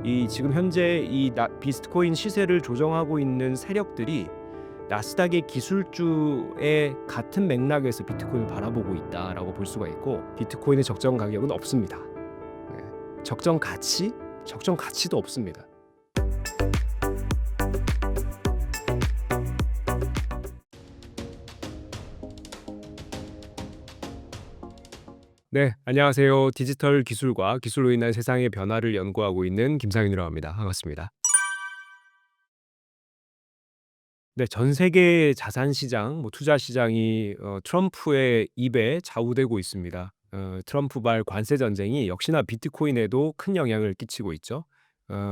이 지금 현재 이 비트코인 시세를 조정하고 있는 세력들이 나스닥의 기술주의 같은 맥락에서 비트코인을 바라보고 있다라고 볼 수가 있고, 비트코인의 적정 가격은 없습니다. 네. 적정 가치? 적정 가치도 없습니다. 네, 안녕하세요. 디지털 기술과 기술로 인한 세상의 변화를 연구하고 있는 김상윤이라고 합니다. 반갑습니다. 네, 전 세계 자산 시장, 투자 시장이 트럼프의 입에 좌우되고 있습니다. 트럼프발 관세 전쟁이 역시나 비트코인에도 큰 영향을 끼치고 있죠.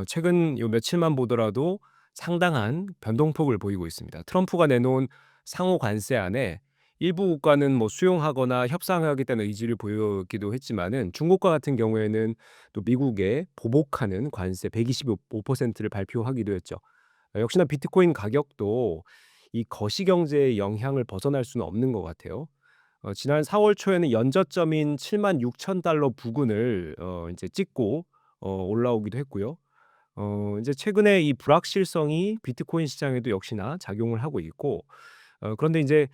최근 요 며칠만 보더라도 상당한 변동폭을 보이고 있습니다. 트럼프가 내놓은 상호 관세안에 일부 국가는 수용하거나 협상하겠다는 의지를 보이기도 했지만은, 중국과 같은 경우에는 또 미국에 보복하는 관세 125%를 발표하기도 했죠. 역시나 비트코인 가격도 이 거시경제의 영향을 벗어날 수는 없는 것 같아요. 지난 4월 초에는 연저점인 76,000달러 부근을 이제 찍고 올라오기도 했고요. 이제 최근에 이 불확실성이 비트코인 시장에도 역시나 작용을 하고 있고, 그런데 이제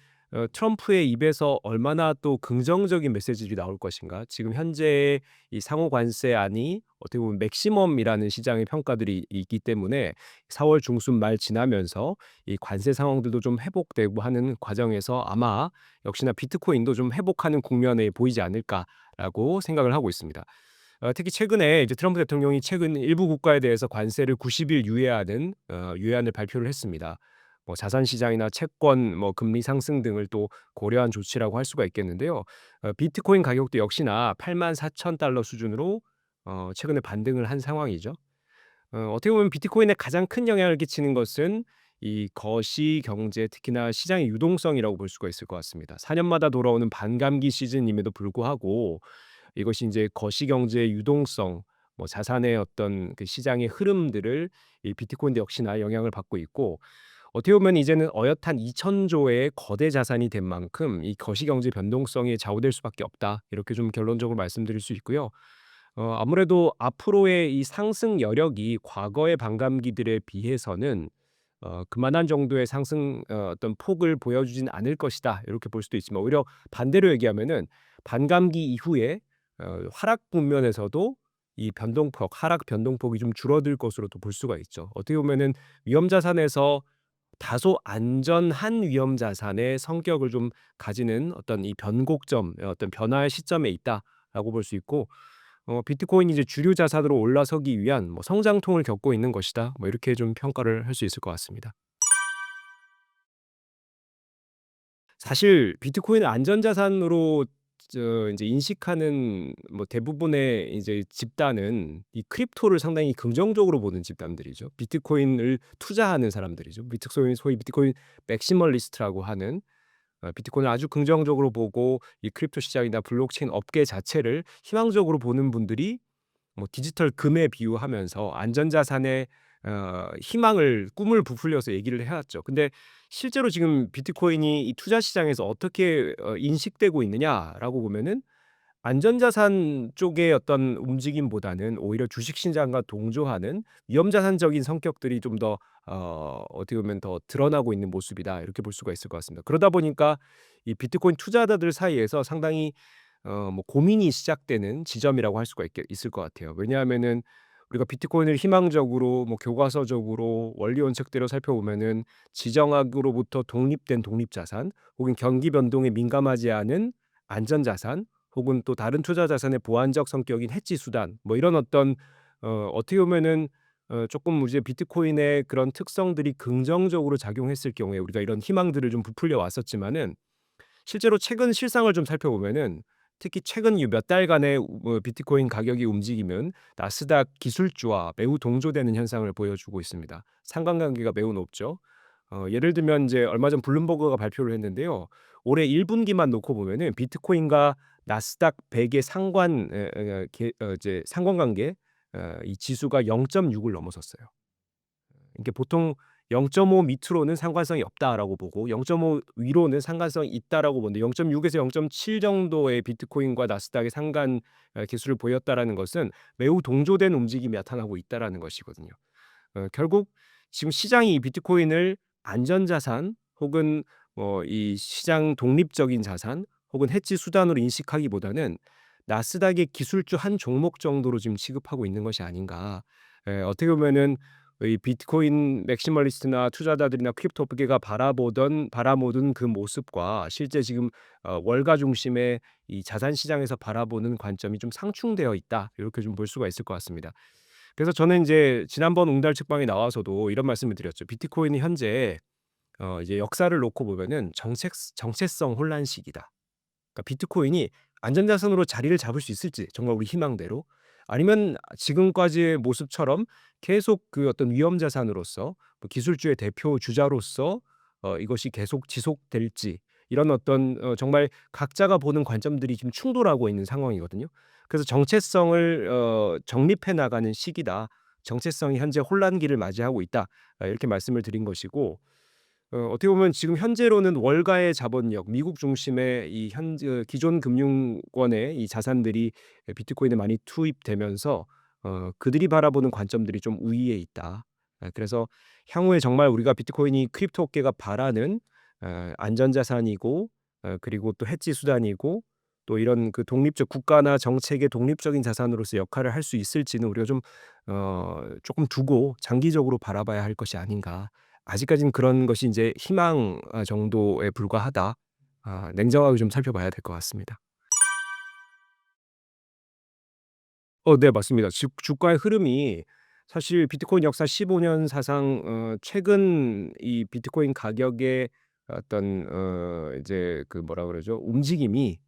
트럼프의 입에서 얼마나 또 긍정적인 메시지들이 나올 것인가. 지금 현재의 이 상호 관세안이 어떻게 보면 맥시멈이라는 시장의 평가들이 있기 때문에 4월 중순 말 지나면서 이 관세 상황들도 좀 회복되고 하는 과정에서 아마 역시나 비트코인도 좀 회복하는 국면에 보이지 않을까라고 생각을 하고 있습니다. 특히 최근에 이제 트럼프 대통령이 최근 일부 국가에 대해서 관세를 90일 유예하는 유예안을 발표를 했습니다. 자산 시장이나 채권, 금리 상승 등을 또 고려한 조치라고 할 수가 있겠는데요. 비트코인 가격도 역시나 84,000달러 수준으로 최근에 반등을 한 상황이죠. 어떻게 보면 비트코인에 가장 큰 영향을 끼치는 것은 이 거시 경제, 특히나 시장의 유동성이라고 볼 수가 있을 것 같습니다. 4년마다 돌아오는 반감기 시즌임에도 불구하고 이것이 이제 거시 경제의 유동성, 자산의 어떤 그 시장의 흐름들을 이 비트코인도 역시나 영향을 받고 있고, 어떻게 보면 이제는 어엿한 2,000조의 거대 자산이 된 만큼 이 거시 경제 변동성이 좌우될 수밖에 없다. 이렇게 좀 결론적으로 말씀드릴 수 있고요. 아무래도 앞으로의 이 상승 여력이 과거의 반감기들에 비해서는 그만한 정도의 상승 어떤 폭을 보여주진 않을 것이다. 이렇게 볼 수도 있지만, 오히려 반대로 얘기하면은 반감기 이후에 하락 국면에서도 이 변동폭, 하락 변동폭이 좀 줄어들 것으로도 볼 수가 있죠. 어떻게 보면은 위험 자산에서 다소 안전한 위험 자산의 성격을 좀 가지는 어떤 이 변곡점, 어떤 변화의 시점에 있다라고 볼 수 있고, 비트코인이 이제 주류 자산으로 올라서기 위한 성장통을 겪고 있는 것이다. 이렇게 좀 평가를 할 수 있을 것 같습니다. 사실 비트코인을 안전자산으로 이제 인식하는 대부분의 이제 집단은 이 크립토를 상당히 긍정적으로 보는 집단들이죠. 비트코인을 투자하는 사람들이죠. 비트코인, 소위 비트코인 맥시멀리스트라고 하는, 비트코인을 아주 긍정적으로 보고 이 크립토 시장이나 블록체인 업계 자체를 희망적으로 보는 분들이 디지털 금에 비유하면서 안전자산의 희망을, 꿈을 부풀려서 얘기를 해 왔죠. 근데 실제로 지금 비트코인이 이 투자 시장에서 어떻게 인식되고 있느냐라고 보면은, 안전자산 쪽의 어떤 움직임보다는 오히려 주식 시장과 동조하는 위험자산적인 성격들이 좀 더 어떻게 보면 더 드러나고 있는 모습이다. 이렇게 볼 수가 있을 것 같습니다. 그러다 보니까 이 비트코인 투자자들 사이에서 상당히 고민이 시작되는 지점이라고 할 수가 있을 것 같아요. 왜냐하면은 우리가 비트코인을 희망적으로, 교과서적으로 원리 원칙대로 살펴보면은 지정학으로부터 독립된 독립자산, 혹은 경기 변동에 민감하지 않은 안전자산, 혹은 또 다른 투자 자산의 보완적 성격인 해지 수단, 이런 어떤 어떻게 보면은 조금 이제 비트코인의 그런 특성들이 긍정적으로 작용했을 경우에 우리가 이런 희망들을 좀 부풀려 왔었지만은, 실제로 최근 실상을 좀 살펴보면은, 특히 최근 몇 달간의 비트코인 가격이 움직임은 나스닥 기술주와 매우 동조되는 현상을 보여주고 있습니다. 상관관계가 매우 높죠. 예를 들면 이제 얼마 전 블룸버그가 발표를 했는데요. 올해 1분기만 놓고 보면은 비트코인과 나스닥 100의 이제 상관관계, 이 지수가 0.6을 넘어섰어요. 이게 보통 0.5 밑으로는 상관성이 없다라고 보고 0.5 위로는 상관성이 있다라고 보는데 0.6에서 0.7 정도의 비트코인과 나스닥의 상관 기술을 보였다라는 것은 매우 동조된 움직임이 나타나고 있다라는 것이거든요. 결국 지금 시장이 이 비트코인을 안전자산 혹은 이 시장 독립적인 자산 혹은 해지 수단으로 인식하기보다는 나스닥의 기술주 한 종목 정도로 지금 취급하고 있는 것이 아닌가. 어떻게 보면은 이 비트코인 맥시멀리스트나 투자자들이나 크립토 업계가 바라보던 그 모습과 실제 지금 월가 중심의 이 자산 시장에서 바라보는 관점이 좀 상충되어 있다. 이렇게 좀 볼 수가 있을 것 같습니다. 그래서 저는 이제 지난번 웅달 측방에 나와서도 이런 말씀을 드렸죠. 비트코인이 현재 이제 역사를 놓고 보면은 정체성 혼란 시기다. 그러니까 비트코인이 안전자산으로 자리를 잡을 수 있을지 정말 우리 희망대로 아니면 지금까지의 모습처럼 계속 그 어떤 위험 자산으로서 뭐 기술주의 대표 주자로서 이것이 계속 지속될지 이런 어떤 정말 각자가 보는 관점들이 지금 충돌하고 있는 상황이거든요. 그래서 정체성을 정립해 나가는 시기다. 정체성이 현재 혼란기를 맞이하고 있다. 이렇게 말씀을 드린 것이고 어떻게 보면 지금 현재로는 월가의 자본력, 미국 중심의 이 현재 기존 금융권의 이 자산들이 비트코인에 많이 투입되면서 그들이 바라보는 관점들이 좀 우위에 있다. 그래서 향후에 정말 우리가 비트코인이 크립토 업계가 바라는 안전자산이고 그리고 또 해지 수단이고 또 이런 그 독립적 국가나 정책의 독립적인 자산으로서 역할을 할 수 있을지는 우리가 좀 조금 두고 장기적으로 바라봐야 할 것이 아닌가. 아직까지는 그런 것이 인제 희망 정도에 불과하다. 냉정하게 좀 살펴봐야 될 것 같습니다. 네 맞습니다. 주가의 흐름이 사실 비트코인 역사 15년 사상 최근 이 비트코인 가격의 어떤 이제 그 뭐라 그러죠? 움직임이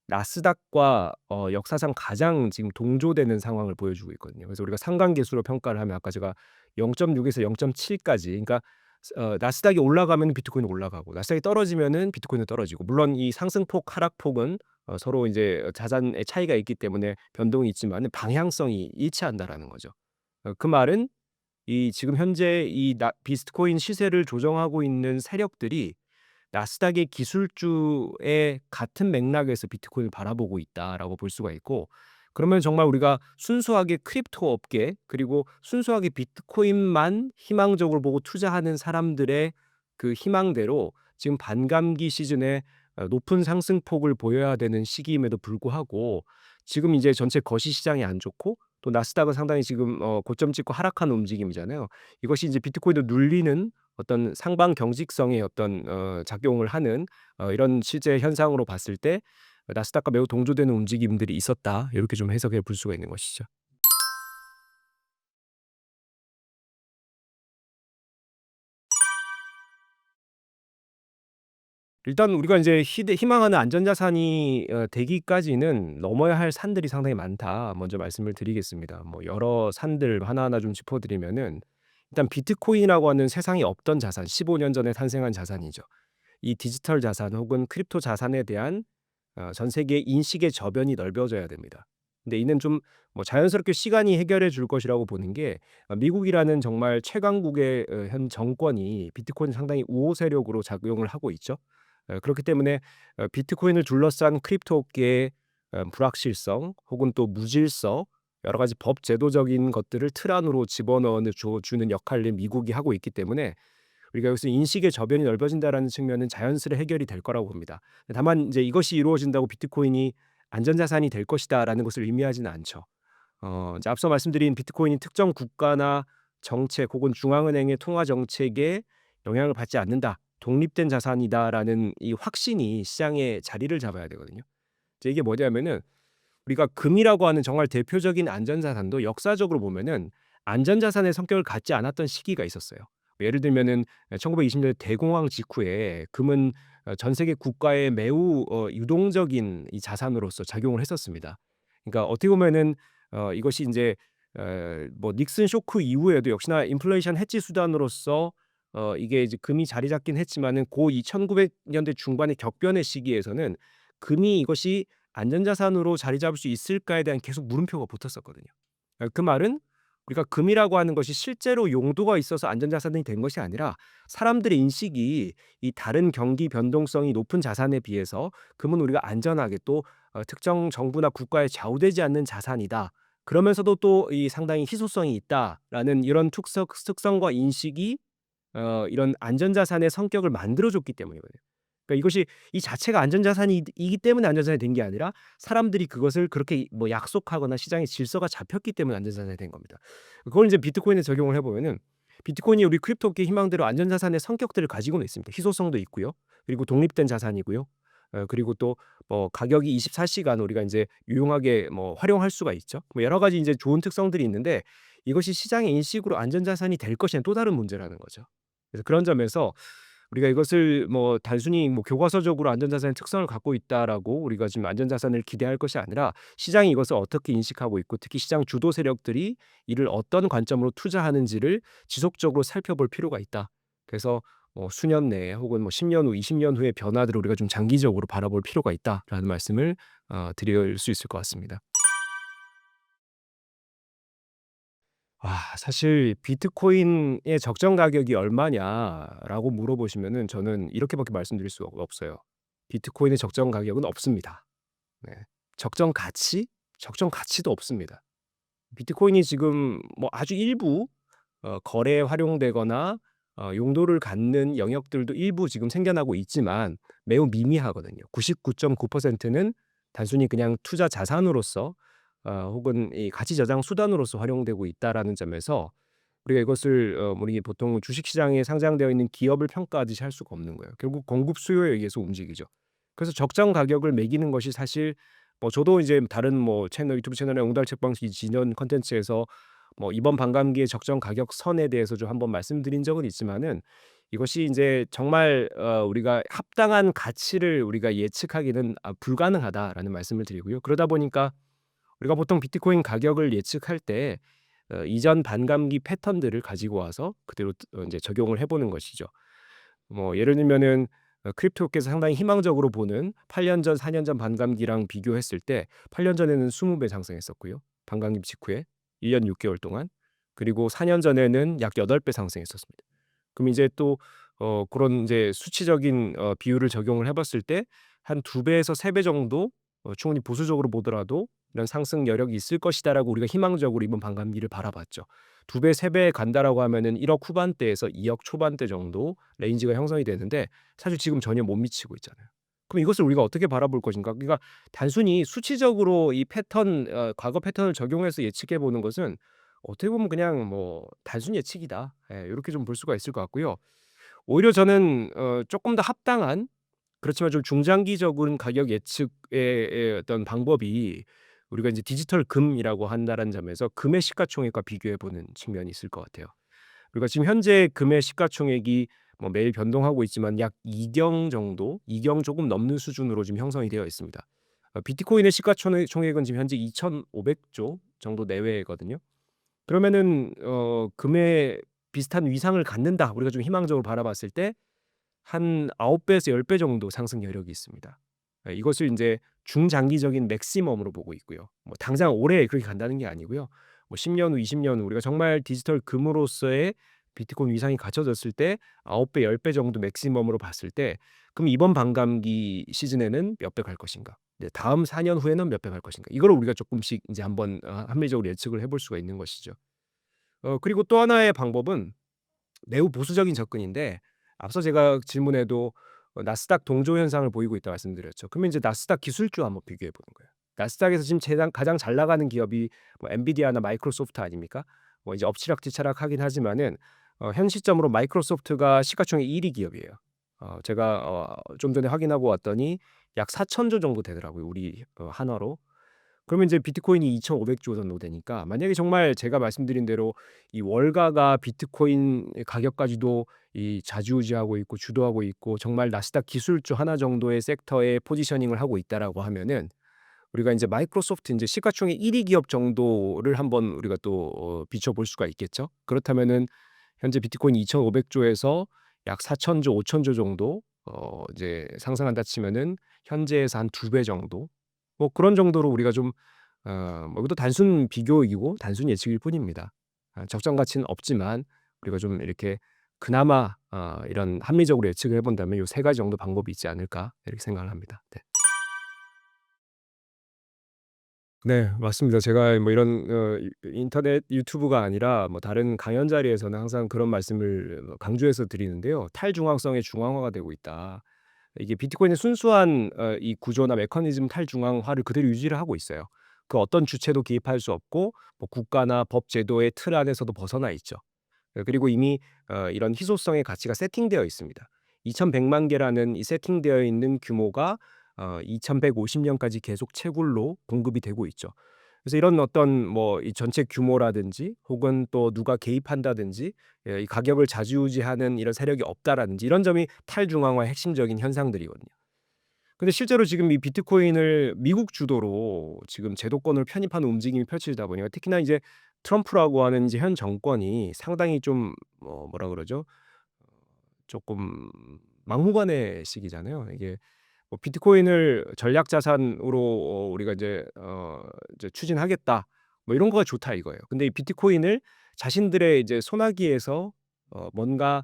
나스닥과 역사상 가장 지금 동조되는 상황을 보여주고 있거든요. 그래서 우리가 상관계수로 평가를 하면 아까 제가 0.6 에서 0.7 까지 그러니까 나스닥이 올라가면 비트코인은 올라가고 나스닥이 떨어지면은 비트코인은 떨어지고 물론 이 상승폭 하락폭은 서로 이제 자산의 차이가 있기 때문에 변동이 있지만은 방향성이 일치한다라는 거죠. 그 말은 이 지금 현재 이 비트코인 시세를 조정하고 있는 세력들이 나스닥의 기술주의 같은 맥락에서 비트코인을 바라보고 있다라고 볼 수가 있고 그러면 정말 우리가 순수하게 크립토 업계 그리고 순수하게 비트코인만 희망적으로 보고 투자하는 사람들의 그 희망대로 지금 반감기 시즌에 높은 상승폭을 보여야 되는 시기임에도 불구하고 지금 이제 전체 거시 시장이 안 좋고 또 나스닥은 상당히 지금 고점 찍고 하락하는 움직임이잖아요. 이것이 이제 비트코인을 눌리는 어떤 상방 경직성의 어떤 작용을 하는 이런 실제 현상으로 봤을 때 '나스닥과 매우 동조되는 움직임들이 있었다.' 이렇게 좀 해석해 볼 수가 있는 것이죠. 일단 우리가 인제 희망하는 안전자산이 되기까지는 넘어야 할 산들이 상당히 많다. 먼저 말씀을 드리겠습니다. 뭐 여러 산들 하나하나 좀 짚어 드리면은 일단 비트코인이라고 하는 세상에 없던 자산 15년 전에 탄생한 자산이죠. 이 디지털 자산 혹은 크립토 자산에 대한 전 세계의 인식의 저변이 넓어져야 됩니다. 근데 이는 좀 뭐 자연스럽게 시간이 해결해 줄 것이라고 보는 게 미국이라는 정말 최강국의 현 정권이 비트코인 상당히 우호 세력으로 작용을 하고 있죠. 그렇기 때문에 비트코인을 둘러싼 크립토 업계의 불확실성 혹은 또 무질서 여러 가지 법 제도적인 것들을 틀 안으로 집어넣어 주는 역할을 미국이 하고 있기 때문에 우리가 여기서 인식의 저변이 넓어진다라는 측면은 자연스레 해결이 될 거라고 봅니다. 다만 이제 이것이 이루어진다고 비트코인이 안전자산이 될 것이다라는 것을 의미하지는 않죠. 이제 앞서 말씀드린 비트코인이 특정 국가나 정책 혹은 중앙은행의 통화 정책에 영향을 받지 않는다. 독립된 자산이다라는 이 확신이 시장에 자리를 잡아야 되거든요. 이제 이게 뭐냐면은 우리가 금이라고 하는 정말 대표적인 안전자산도 역사적으로 보면은 안전자산의 성격을 갖지 않았던 시기가 있었어요. 뭐 예를 들면은 1920년대 대공황 직후에 금은 전 세계 국가의 매우 유동적인 이 자산으로서 작용을 했었습니다. 그러니까 어떻게 보면은 이것이 인제 뭐 닉슨 쇼크 이후에도 역시나 인플레이션 해지 수단으로서 이게 이제 금이 자리 잡긴 했지만은 고 이 1900 년대 중반의 격변의 시기에서는 금이 이것이 안전자산으로 자리 잡을 수 있을까에 대한 계속 물음표가 붙었었거든요. 그 말은 우리가 금이라고 하는 것이 실제로 용도가 있어서 안전자산이 된 것이 아니라 사람들의 인식이 이 다른 경기 변동성이 높은 자산에 비해서 금은 우리가 안전하게 또 특정 정부나 국가에 좌우되지 않는 자산이다. 그러면서도 또 이 상당히 희소성이 있다라는 이런 특성과 인식이 이런 안전자산의 성격을 만들어 줬기 때문이거든요. 그러니까 이것이 이 자체가 안전자산이기 때문에 안전자산이 된 게 아니라 사람들이 그것을 그렇게 뭐 약속하거나 시장의 질서가 잡혔기 때문에 안전자산이 된 겁니다. 그걸 이제 비트코인에 적용을 해 보면은 비트코인이 우리 크립토업계의 희망대로 안전자산의 성격들을 가지고는 있습니다. 희소성도 있고요. 그리고 독립된 자산이고요. 그리고 또 뭐 가격이 24시간 우리가 인제 유용하게 뭐 활용할 수가 있죠. 뭐 여러 가지 인제 좋은 특성들이 있는데 이것이 시장의 인식으로 안전자산이 될 것이냐는 또 다른 문제라는 거죠. 그래서 그런 점에서 우리가 이것을 뭐 단순히 뭐 교과서적으로 안전자산의 특성을 갖고 있다라고 우리가 지금 안전자산을 기대할 것이 아니라 시장이 이것을 어떻게 인식하고 있고 특히 시장 주도 세력들이 이를 어떤 관점으로 투자하는지를 지속적으로 살펴볼 필요가 있다. 그래서 수년 내에 혹은 뭐 10년 후, 20년 후의 변화들을 우리가 좀 장기적으로 바라볼 필요가 있다라는 말씀을 드릴 수 있을 것 같습니다. 사실 "비트코인의 적정 가격이 얼마냐?"라고 물어보시면은 저는 이렇게밖에 말씀드릴 수가 없어요. 비트코인의 적정 가격은 없습니다. 네. 적정 가치? 적정 가치도 없습니다. 비트코인이 지금 뭐 아주 일부 거래에 활용되거나 용도를 갖는 영역들도 일부 지금 생겨나고 있지만 매우 미미하거든요. 99.9%는 단순히 그냥 투자 자산으로서 혹은 이 가치 저장 수단으로서 활용되고 있다라는 점에서 우리가 이것을 우리 보통 주식시장에 상장되어 있는 기업을 평가하듯이 할 수가 없는 거예요. 결국 공급 수요에 의해서 움직이죠. 그래서 적정 가격을 매기는 것이 사실 뭐 저도 이제 다른 뭐 채널 유튜브 채널에 옹달 책방이 지전 콘텐츠에서 뭐 이번 반감기의 적정 가격 선에 대해서 좀 한번 말씀드린 적은 있지만은 이것이 인제 정말 우리가 합당한 가치를 우리가 예측하기는 불가능하다라는 말씀을 드리고요. 그러다 보니까 우리가 보통 비트코인 가격을 예측할 때 이전 반감기 패턴들을 가지고 와서 그대로 인제 적용을 해 보는 것이죠. 뭐 예를 들면은 크립토께서 상당히 희망적으로 보는 8년 전, 4년 전 반감기랑 비교했을 때 8년 전에는 20배 상승했었고요. 반감기 직후에 1년 6 개월 동안. 그리고 4년 전에는 약 8배 상승했었습니다. 그럼 이제 또 그런 인제 수치적인 비율을 적용을 해 봤을 때 한 2 배에서 3배 정도 충분히 보수적으로 보더라도 '이런 상승 여력이 있을 것이다.'라고 우리가 희망적으로 이번 반감기를 바라봤죠. 2 배, 3배 간다라고 하면은 1억 후반대에서 2억 초반대 정도 레인지가 형성이 되는데 사실 지금 전혀 못 미치고 있잖아요. 그럼 이것을 우리가 어떻게 바라볼 것인가? 그러니까 단순히 수치적으로 이 패턴 과거 패턴을 적용해서 예측해 보는 것은 어떻게 보면 그냥 뭐 '단순 예측이다.' 요렇게 좀 볼 수가 있을 것 같고요. 오히려 저는 쪼끔 더 합당한 그렇지만 좀 중장기적인 가격 예측의 어떤 방법이 우리가 인제 디지털 금이라고 한다라는 점에서 금의 시가총액과 비교해 보는 측면이 있을 것 같아요. 그러니까 지금 현재 금의 시가총액이 뭐 매일 변동하고 있지만 약 2경 정도, 2경 조금 넘는 수준으로 지금 형성이 되어 있습니다. 비트코인의 총액은 지금 현재 2,500조 정도 내외거든요. 그러면은 금의 비슷한 위상을 갖는다. 우리가 좀 희망적으로 바라봤을 때 한 9 배에서 10배 정도 상승 여력이 있습니다. 이것을 인제 중장기적인 맥시멈으로 보고 있고요. 뭐 당장 올해 그렇게 간다는 게 아니고요. 뭐 10년 후, 20년 후 우리가 정말 디지털 금으로서의 비트코인 위상이 갖춰졌을 때 9 배, 10배 정도 맥시멈으로 봤을 때 그럼 이번 반감기 시즌에는 몇 배 갈 것인가? 네 다음 4년 후에는 몇 배 갈 것인가? 이거를 우리가 쪼끔씩 인제 한번 합리적으로 예측을 해볼 수가 있는 것이죠. 그리고 또 하나의 방법은 매우 보수적인 접근인데 앞서 제가 질문에도 나스닥 동조 현상을 보이고 있다고 말씀드렸죠. 그러면 이제 나스닥 기술주와 한번 비교해 보는 거예요. 나스닥에서 지금 가장 잘 나가는 기업이 뭐 엔비디아나 마이크로소프트 아닙니까? 뭐 이제 엎치락뒤치락하긴 하지만은 현 시점으로 마이크로소프트가 시가총액 1위 기업이에요. 제가 좀 전에 확인하고 왔더니 약 4,000조 정도 되더라고요, 우리 한화로. 그러면 이제 비트코인이 2,500조 정도 되니까 만약에 정말 제가 말씀드린 대로 이 월가가 비트코인 가격까지도 이 좌지우지하고 있고 주도하고 있고 정말 나스닥 기술주 하나 정도의 섹터에 포지셔닝을 하고 있다라고 하면은 우리가 인제 마이크로소프트 인제 시가총액 1위 기업 정도를 한번 우리가 또 비춰 볼 수가 있겠죠. 그렇다면은 현재 비트코인이 2,500조에서 약 4,000조, 5,000조 정도 이제 상승한다 치면은 현재에서 한 2배 정도 뭐 그런 정도로 우리가 좀 뭐 이것도 단순 비교이고 단순 예측일 뿐입니다. 적정 가치는 없지만 우리가 좀 이렇게 그나마 이런 합리적으로 예측을 해 본다면 요 세 가지 정도 방법이 있지 않을까 이렇게 생각을 합니다. 네. 네, 맞습니다. 제가 뭐 이런 인터넷 유튜브가 아니라 뭐 다른 강연 자리에서는 항상 그런 말씀을 강조해서 드리는데요. "탈중앙성의 중앙화가 되고 있다." 이게 비트코인의 순수한 이 구조나 메커니즘 탈중앙화를 그대로 유지를 하고 있어요. 그 어떤 주체도 개입할 수 없고 뭐 국가나 법 제도의 틀 안에서도 벗어나 있죠. 그리고 이미 이런 희소성의 가치가 세팅되어 있습니다. 2,100만 개라는 이 세팅되어 있는 규모가 2150 년까지 계속 채굴로 공급이 되고 있죠. 그래서 이런 어떤 뭐 이 전체 규모라든지 혹은 또 누가 개입한다든지 이 가격을 좌지우지하는 이런 세력이 없다라든지 이런 점이 탈중앙화의 핵심적인 현상들이거든요. 근데 실제로 지금 이 비트코인을 미국 주도로 지금 제도권을 편입하는 움직임이 펼쳐지다 보니까 특히나 이제 트럼프라고 하는 이제 현 정권이 상당히 좀 뭐라 그러죠? 조금 막무가내 식이잖아요. 이게 뭐 비트코인을 전략 자산으로 우리가 이제 추진하겠다. 뭐 이런 거가 좋다 이거예요. 근데 이 비트코인을 자신들의 이제 손아귀에서 뭔가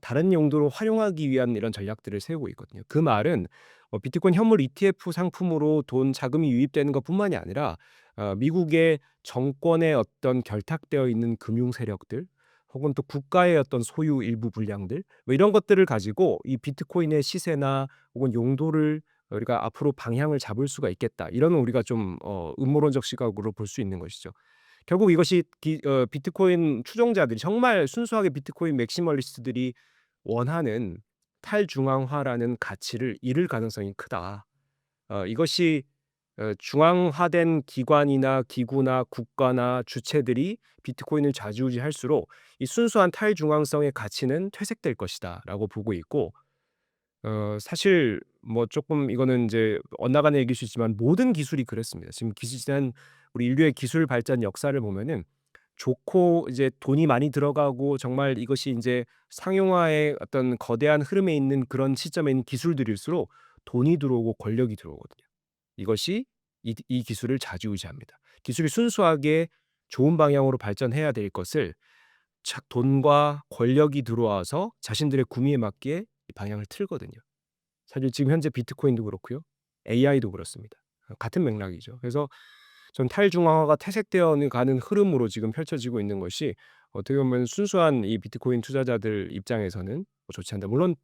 다른 용도로 활용하기 위한 이런 전략들을 세우고 있거든요. 그 말은 비트코인 현물 ETF 상품으로 돈 자금이 유입되는 것뿐만이 아니라 미국의 정권의 어떤 결탁되어 있는 금융 세력들 혹은 또 국가의 어떤 소유 일부 분량들 뭐 이런 것들을 가지고 이 비트코인의 시세나 혹은 용도를 우리가 앞으로 방향을 잡을 수가 있겠다. 이런 우리가 좀 음모론적 시각으로 볼 수 있는 것이죠. 결국 이것이 비트코인 추종자들이 정말 순수하게 비트코인 맥시멀리스트들이 원하는 탈중앙화라는 가치를 잃을 가능성이 크다. 이것이 중앙화된 기관이나 기구나 국가나 주체들이 비트코인을 좌지우지할수록 이 순수한 탈중앙성의 가치는 퇴색될 것이다라고 보고 있고 사실 뭐 조금 이거는 이제 엇나가는 얘기일 수 있지만 모든 기술이 그랬습니다. 지금 지난 우리 인류의 기술 발전 역사를 보면은 좋고 이제 돈이 많이 들어가고 정말 이것이 이제 상용화의 어떤 거대한 흐름에 있는 그런 시점에 있는 기술들일수록 돈이 들어오고 권력이 들어오거든요. 이것이 이 기술을 좌지우지합니다. 기술이 순수하게 좋은 방향으로 발전해야 될 것을 착 돈과 권력이 들어와서 자신들의 구미에 맞게 이 방향을 틀거든요. 사실 지금 현재 비트코인도 그렇고요. AI도 그렇습니다. 같은 맥락이죠. 그래서 전 탈중앙화가 퇴색되어 가는 흐름으로 지금 펼쳐지고 있는 것이 어떻게 보면 순수한 이 비트코인 투자자들 입장에서는 좋지 않다. 물론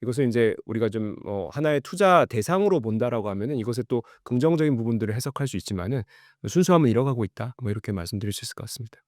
이것을 인제 우리가 좀 하나의 투자 대상으로 본다라고 하면은 이것에 또 긍정적인 부분들을 해석할 수 있지만은 '순수함을 잃어가고 있다.' 뭐 이렇게 말씀드릴 수 있을 것 같습니다.